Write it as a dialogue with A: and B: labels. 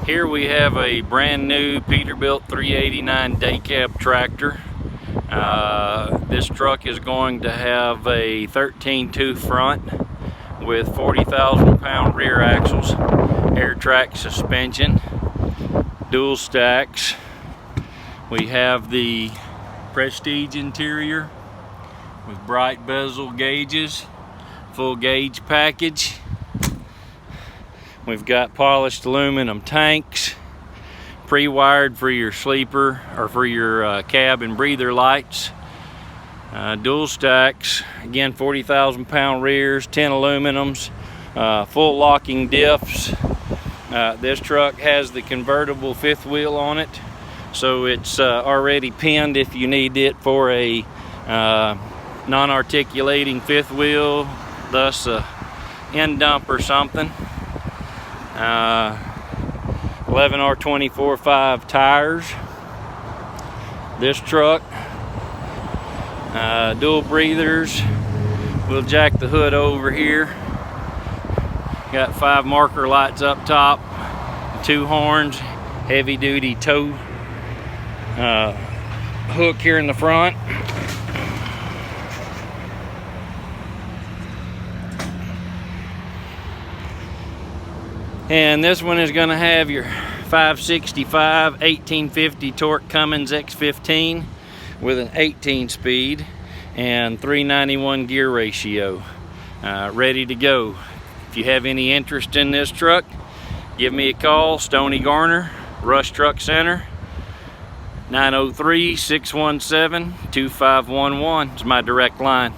A: Here we have a brand new Peterbilt 389 day cab tractor. This truck is going to have a 13.2 front with 40,000 pound rear axles, air track suspension, dual stacks. We have the Prestige interior with bright bezel gauges, full gauge package. We've got polished aluminum tanks, pre-wired for your sleeper or for your cab and breather lights. Dual stacks, again 40,000 pound rears, 10 aluminums, full locking diffs. This truck has the convertible fifth wheel on it, so it's already pinned if you need it for a non-articulating fifth wheel, thus a end dump or something. 11R24/5 tires. This truck, dual breathers. We'll jack the hood over here. Got 5 marker lights up top, 2 horns, heavy duty tow hook here in the front. And this one is going to have your 565 1850 torque Cummins X15 with an 18 speed and 391 gear ratio, ready to go. If you have any interest in this truck, give me a call. Stoney Garner, Rush Truck Center, 903-617-2511 is my direct line.